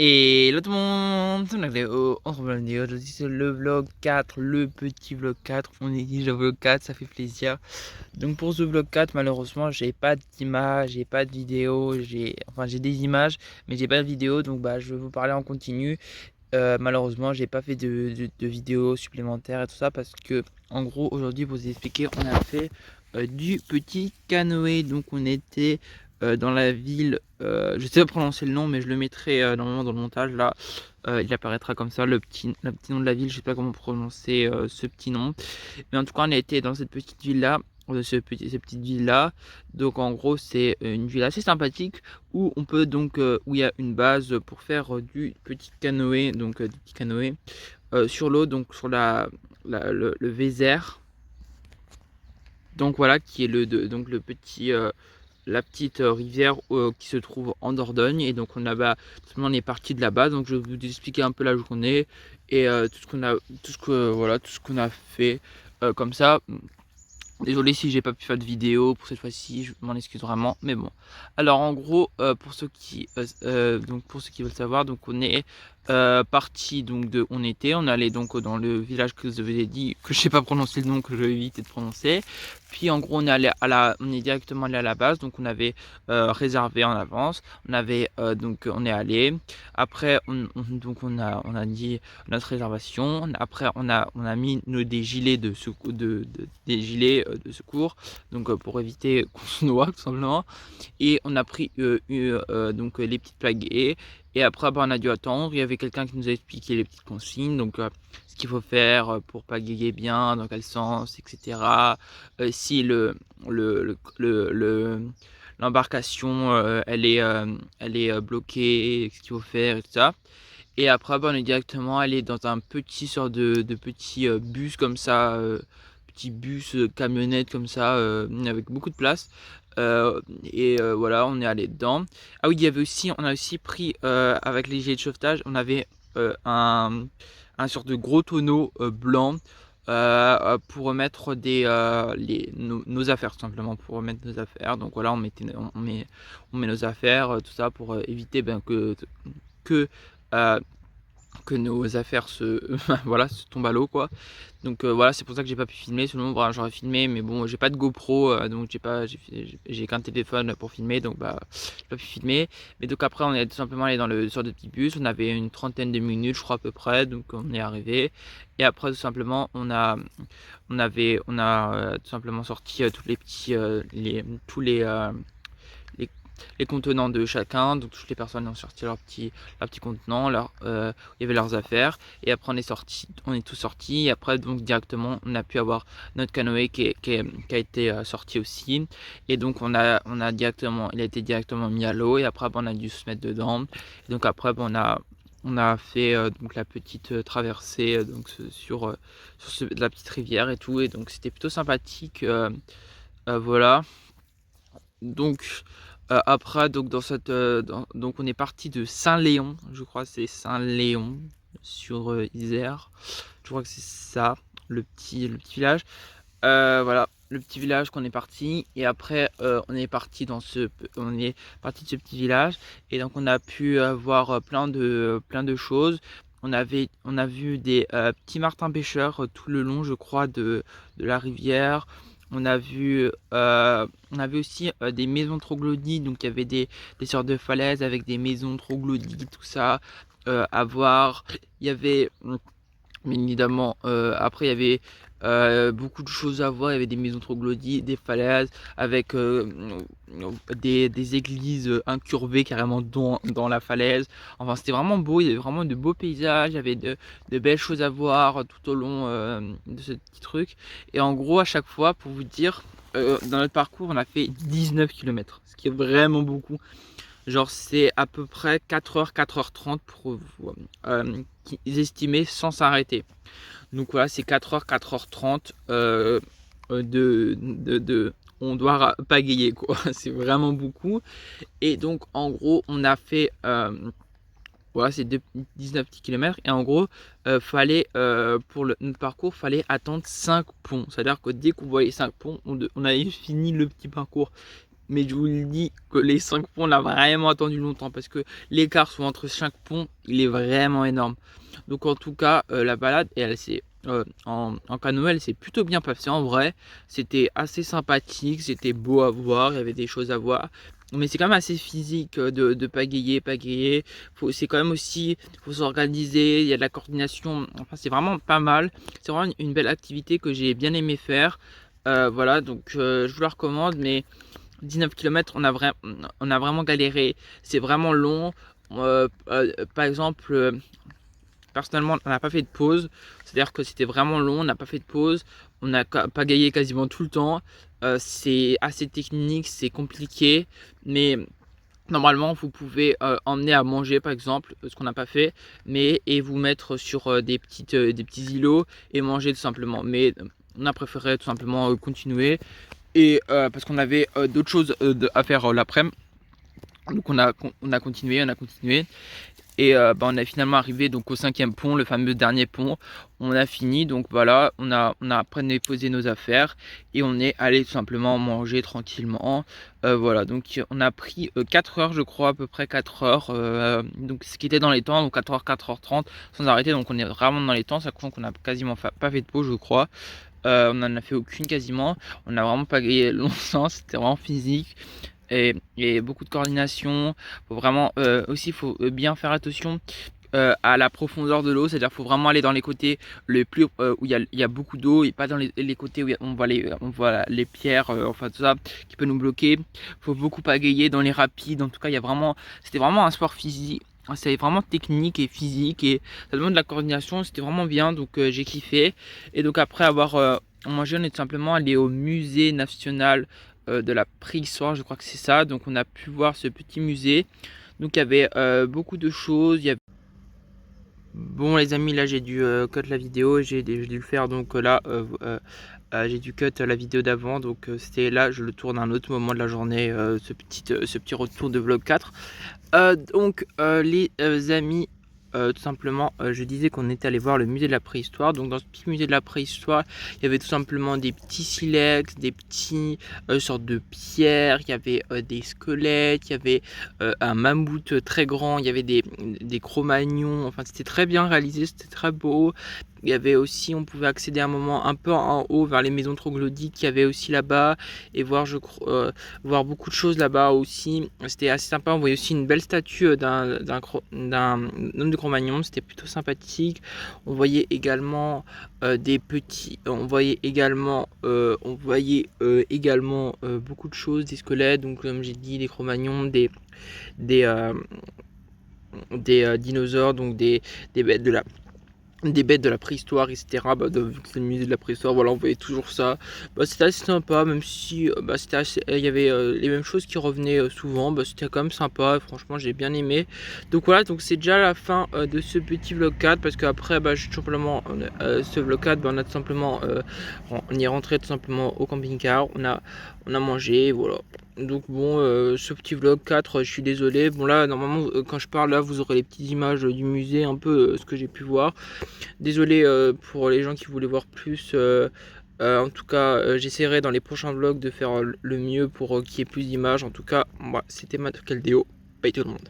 Et là tout le monde, c'est Nagléo, on se retrouve aujourd'hui c'est le vlog 4, le petit vlog 4, on est déjà vlog 4, ça fait plaisir. Donc pour ce vlog 4, malheureusement j'ai pas d'images, j'ai pas de vidéo, j'ai des images mais j'ai pas de vidéo, donc je vais vous parler en continu. Malheureusement j'ai pas fait de vidéo supplémentaire et tout ça parce que en gros aujourd'hui pour vous expliquer on a fait du petit canoë. Donc on était dans la ville, je sais pas prononcer le nom mais je le mettrai normalement dans le montage là. Il apparaîtra comme ça le petit nom de la ville, je sais pas comment prononcer ce petit nom, mais en tout cas on a été dans cette petite ville là, cette petite ville là. Donc en gros c'est une ville assez sympathique où on peut donc où il y a une base pour faire du petit canoë, donc du petit canoë sur l'eau, donc sur le Vézère. Donc voilà, qui est donc le petit la petite rivière qui se trouve en Dordogne. Et donc on est parti de là-bas. Donc je vais vous expliquer un peu la journée et tout ce qu'on a fait comme ça. Désolé si j'ai pas pu faire de vidéo pour cette fois-ci, je m'en excuse vraiment, mais bon. Alors en gros, pour ceux qui veulent savoir, donc on est parti donc on allait donc dans le village que je vous ai dit, que je sais pas prononcer le nom, que je vais éviter de prononcer. Puis en gros on est directement allé à la base, donc on avait réservé en avance, on est allé. Après on a dit notre réservation. Après on a mis des gilets des gilets de secours, donc pour éviter qu'on se noie tout simplement. Et on a pris les petites pagaies. Et après on a dû attendre. Il y avait quelqu'un qui nous a expliqué les petites consignes, donc ce qu'il faut faire pour pagayer bien, dans quel sens, etc. Si l'embarcation elle est bloquée, ce qu'il faut faire et tout ça. Et après on est directement allé dans un petit sort de petit bus comme ça, petit bus camionnette comme ça, avec beaucoup de place. Voilà, on est allé dedans. Ah oui, on a aussi pris avec les gilets de sauvetage, on avait un sorte de gros tonneau blanc pour remettre nos affaires, tout simplement pour remettre nos affaires. Donc voilà, on met nos affaires, tout ça pour éviter que euh, que nos affaires voilà, se tombent à l'eau quoi. Donc voilà, c'est pour ça que j'ai pas pu filmer. Sinon j'aurais filmé, mais bon, j'ai pas de GoPro, donc j'ai qu'un téléphone pour filmer, donc j'ai pas pu filmer. Mais donc après on est tout simplement allé dans le sur de petits bus. On avait une trentaine de minutes je crois à peu près, donc on est arrivé. Et après tout simplement on a tout simplement sorti tous les petits les, les contenants de chacun. Donc toutes les personnes ont sorti leur petit contenant, il y avait leurs affaires. Et après on est tous sortis. Et après donc directement on a pu avoir notre canoë qui a été sorti aussi. Et donc il a été directement mis à l'eau. Et après on a dû se mettre dedans. Et donc après on a fait donc la petite traversée sur la petite rivière et tout. Et donc c'était plutôt sympathique. Voilà. Donc après donc on est parti de Saint-Léon, je crois que c'est Saint-Léon sur Isère. Je crois que c'est ça, le petit village. Voilà, le petit village qu'on est parti. Et après on est parti de ce petit village. Et donc on a pu voir plein de choses. On a vu des petits martins pêcheurs tout le long, je crois, de la rivière. On a vu, on avait aussi des maisons troglodytes, donc il y avait des sortes de falaises avec des maisons troglodytes, tout ça à voir. Il y avait bien évidemment, après il y avait beaucoup de choses à voir. Il y avait des maisons troglodytes, des falaises avec des églises incurvées carrément dans la falaise. Enfin c'était vraiment beau, il y avait vraiment de beaux paysages, il y avait de belles choses à voir tout au long de ce petit truc. Et en gros à chaque fois pour vous dire, dans notre parcours on a fait 19 km, ce qui est vraiment beaucoup. Genre c'est à peu près 4h, 4h30 pour qu'ils estimaient sans s'arrêter. Donc voilà, c'est 4h, 4h30 on doit pagayer quoi. C'est vraiment beaucoup. Et donc en gros, on a fait voilà, c'est 19 petits kilomètres. Et en gros, fallait pour notre parcours, fallait attendre 5 ponts. C'est-à-dire que dès qu'on voyait 5 ponts, on avait fini le petit parcours. mais je vous le dis que les 5 ponts, on a vraiment attendu longtemps parce que l'écart soit entre chaque pont, il est vraiment énorme. Donc en tout cas, la balade, et elle s'est en canoë, elle s'est plutôt bien passée en vrai. C'était assez sympathique, c'était beau à voir, il y avait des choses à voir. Mais c'est quand même assez physique de pagayer. C'est quand même aussi, faut s'organiser, il y a de la coordination. Enfin, c'est vraiment pas mal. C'est vraiment une belle activité que j'ai bien aimé faire. Voilà, donc je vous la recommande, mais 19 km, on a vraiment galéré. C'est vraiment long. Par exemple, personnellement, on n'a pas fait de pause. C'est-à-dire que c'était vraiment long, on n'a pas fait de pause. On a pagayé quasiment tout le temps. C'est assez technique, c'est compliqué. Mais normalement, vous pouvez emmener à manger, par exemple, ce qu'on n'a pas fait, et vous mettre sur des petits îlots et manger tout simplement. Mais on a préféré tout simplement continuer. Et parce qu'on avait d'autres choses à faire l'après-midi. Donc on a continué. Et on a finalement arrivé donc au 5e pont, le fameux dernier pont. On a fini, donc voilà, on a après déposé nos affaires et on est allé tout simplement manger tranquillement. Voilà, donc on a pris 4 heures, je crois, à peu près 4 heures, donc ce qui était dans les temps, donc 4 heures, 4h30 sans arrêter, donc on est vraiment dans les temps, ça compte qu'on a quasiment pas fait de pause, je crois. On n'en a fait aucune quasiment, on a vraiment pas gagné longtemps, c'était vraiment physique. Et beaucoup de coordination. Faut vraiment aussi, faut bien faire attention à la profondeur de l'eau, c'est-à-dire faut vraiment aller dans les côtés les plus où il y a beaucoup d'eau et pas dans les côtés où on voit les pierres, enfin tout ça qui peut nous bloquer. Faut beaucoup pagayer dans les rapides. En tout cas, c'était vraiment un sport physique. C'est vraiment technique et physique et ça demande de la coordination. C'était vraiment bien, donc j'ai kiffé. Et donc après avoir mangé, on est tout simplement allé au musée national de la préhistoire, je crois que c'est ça. Donc on a pu voir ce petit musée. Donc il y avait beaucoup de choses. Bon les amis, là j'ai dû cut la vidéo. J'ai dû le faire, donc là j'ai dû cut la vidéo d'avant. Donc c'était là, je le tourne à un autre moment de la journée, ce petit retour de vlog 4. Donc les amis, tout simplement, je disais qu'on était allé voir le musée de la préhistoire. Donc dans ce petit musée de la préhistoire, il y avait tout simplement des petits silex, des petits sortes de pierres, il y avait des squelettes, il y avait un mammouth très grand, il y avait des Cro-Magnons. Enfin, c'était très bien réalisé, c'était très beau. Il y avait aussi, on pouvait accéder à un moment un peu en haut vers les maisons troglodytes qu'il y avait aussi là-bas et voir, voir beaucoup de choses là-bas aussi. C'était assez sympa. On voyait aussi une belle statue d'un homme de Cro-Magnon. C'était plutôt sympathique. On voyait également beaucoup de choses, des squelettes. Donc comme j'ai dit, des Cro-Magnons, des dinosaures, donc des bêtes de la préhistoire, etc. Vu que c'est le musée de la préhistoire, voilà, on voyait toujours ça. C'était assez sympa, même si il y avait les mêmes choses qui revenaient souvent. C'était quand même sympa, et franchement j'ai bien aimé. Donc voilà, donc c'est déjà la fin de ce petit vlog 4, parce qu'après tout simplement ce vlog 4, on a tout simplement on est rentré tout simplement au camping-car, on a mangé, voilà. Donc bon, ce petit vlog 4, je suis désolé. Bon là, normalement, quand je parle là, vous aurez les petites images du musée, un peu ce que j'ai pu voir. Désolé pour les gens qui voulaient voir plus. En tout cas, j'essaierai dans les prochains vlogs de faire le mieux pour qu'il y ait plus d'images. En tout cas, c'était Matt Caldeo. Bye tout le monde.